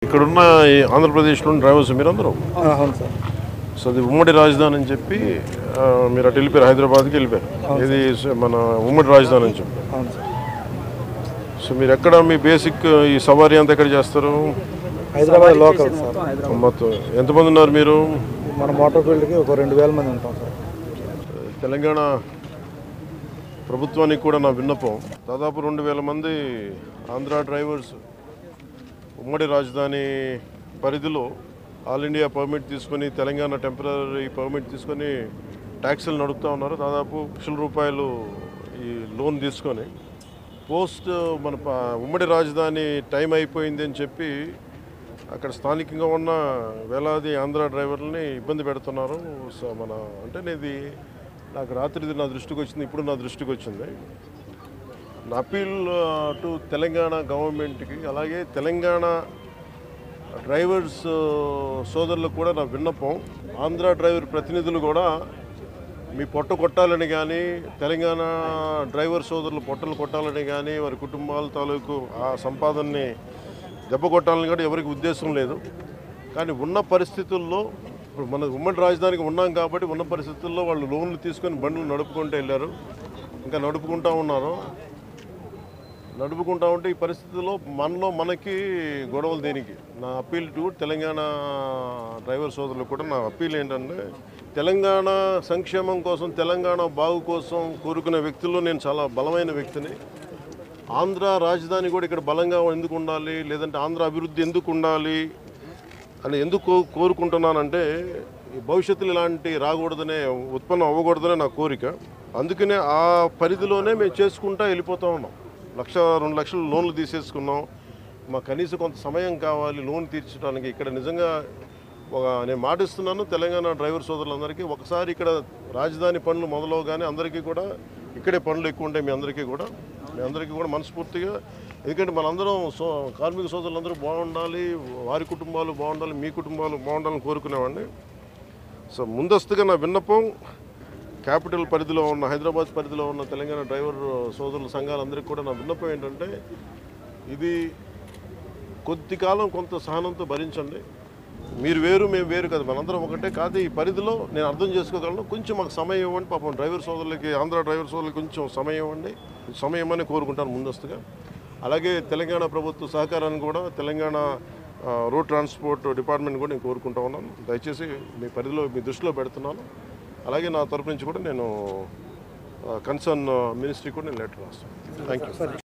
ఇక్కడున్న ఆంధ్రప్రదేశ్లో డ్రైవర్స్ మీరందరూ సో అది ఉమ్మడి రాజధాని అని చెప్పి మీరు అటు వెళ్ళిపోయారు, హైదరాబాద్కి వెళ్ళిపోయారు. ఇది మన ఉమ్మడి రాజధాని అని చెప్పి. సో మీరు ఎక్కడ మీ బేసిక్ ఈ సవారీ అంతా ఎక్కడ చేస్తారు? Hyderabad local sir. మొత్తం ఎంతమంది ఉన్నారు మీరు? మన మోటార్ ఫీల్డ్కి ఒక 2000 మంది ఉంటాం సార్. తెలంగాణ ప్రభుత్వానికి కూడా నా విన్నపం, దాదాపు 2000 మంది ఆంధ్ర డ్రైవర్స్ ఉమ్మడి రాజధాని పరిధిలో ఆల్ ఇండియా పర్మిట్ తీసుకొని, తెలంగాణ టెంపరీ పర్మిట్ తీసుకొని ట్యాక్సీలు నడుపుతూ ఉన్నారు. దాదాపు ₹1,00,000 ఈ లోన్ తీసుకొని పోస్ట్ మన ఉమ్మడి రాజధాని టైం అయిపోయింది అని చెప్పి అక్కడ స్థానికంగా ఉన్న వేలాది ఆంధ్ర డ్రైవర్లని ఇబ్బంది పెడుతున్నారు. సో అంటే ఇది నాకు రాత్రి నా దృష్టికి వచ్చింది, ఇప్పుడు నా దృష్టికి వచ్చింది. నా అపీల్ టు తెలంగాణ గవర్నమెంట్కి, అలాగే తెలంగాణ డ్రైవర్స్ సోదరులకు కూడా నా విన్నపం, ఆంధ్ర డ్రైవర్ ప్రతినిధులు కూడా మీ పొట్ట కొట్టాలని కానీ, తెలంగాణ డ్రైవర్ సోదరులు పొట్టలు కొట్టాలని కానీ, వారి కుటుంబాల తాలూకు ఆ సంపాదనని దెబ్బ కొట్టాలని కూడా ఎవరికి ఉద్దేశం లేదు. కానీ ఉన్న పరిస్థితుల్లో ఇప్పుడు మన ఉమ్మడి రాజధానికి ఉన్నాం కాబట్టి ఉన్న పరిస్థితుల్లో వాళ్ళు లోన్లు తీసుకొని బండ్లు నడుపుకుంటూ వెళ్ళారు, ఇంకా నడుపుకుంటూ ఉన్నారు. నడుపుకుంటూ ఉంటే ఈ పరిస్థితుల్లో మనకి గొడవలు దేనికి? నా అప్పీల్ టు తెలంగాణ డ్రైవర్ సోదరులకు కూడా నా అప్పీల్ ఏంటంటే, తెలంగాణ సంక్షేమం కోసం, తెలంగాణ బాగు కోసం కోరుకునే వ్యక్తుల్లో నేను చాలా బలమైన వ్యక్తిని. ఆంధ్ర రాజధాని కూడా ఇక్కడ బలంగా ఎందుకు ఉండాలి, లేదంటే ఆంధ్ర అభివృద్ధి ఎందుకు ఉండాలి అని ఎందుకు కోరుకుంటున్నానంటే, భవిష్యత్తులో ఇలాంటి రాకూడదనే, ఉత్పన్నం అవ్వకూడదనే నా కోరిక. అందుకనే ఆ పరిధిలోనే మేము చేసుకుంటూ వెళ్ళిపోతూ ఉన్నాం. 1,00,000-2 లక్షలు లోన్లు తీసేసుకున్నాం. మాకు కనీసం కొంత సమయం కావాలి లోన్ తీర్చడానికి. ఇక్కడ నిజంగా నేను మాటిస్తున్నాను తెలంగాణ డ్రైవర్ సోదరులందరికీ, ఒకసారి ఇక్కడ రాజధాని పనులు మొదలవగానే అందరికీ కూడా ఇక్కడే పనులు ఎక్కువ ఉంటాయి. మీ అందరికీ కూడా మనస్ఫూర్తిగా, ఎందుకంటే మనందరం కార్మిక సోదరులందరూ బాగుండాలి, వారి కుటుంబాలు బాగుండాలి, మీ కుటుంబాలు బాగుండాలని కోరుకునేవాడిని. సో ముందస్తుగా నా విన్నపం, క్యాపిటల్ పరిధిలో ఉన్న, హైదరాబాద్ పరిధిలో ఉన్న తెలంగాణ డ్రైవర్ సోదరుల సంఘాలందరికీ కూడా నా విన్నపం ఏంటంటే, ఇది కొద్ది కాలం కొంత సహనంతో భరించండి. మీరు వేరు, మేము వేరు కదా, మనందరం ఒకటే కాదు. ఈ పరిధిలో నేను అర్థం చేసుకోగలను, కొంచెం మాకు సమయం ఇవ్వండి. పాపం డ్రైవర్ సోదరులకి, ఆంధ్ర డ్రైవర్ సోదరులకి కొంచెం సమయం ఇవ్వండి, సమయం అని కోరుకుంటాను ముందస్తుగా. అలాగే తెలంగాణ ప్రభుత్వ సహకారాన్ని కూడా తెలంగాణ రోడ్ ట్రాన్స్పోర్ట్ డిపార్ట్మెంట్ కూడా నేను కోరుకుంటా ఉన్నాను. దయచేసి మీ పరిధిలో, మీ దృష్టిలో పెడుతున్నాను. అలాగే నా తరపు నుంచి కూడా నేను కన్సర్న్ మినిస్ట్రీ కూడా నేను లెటర్ రాస్తాను. Thank you.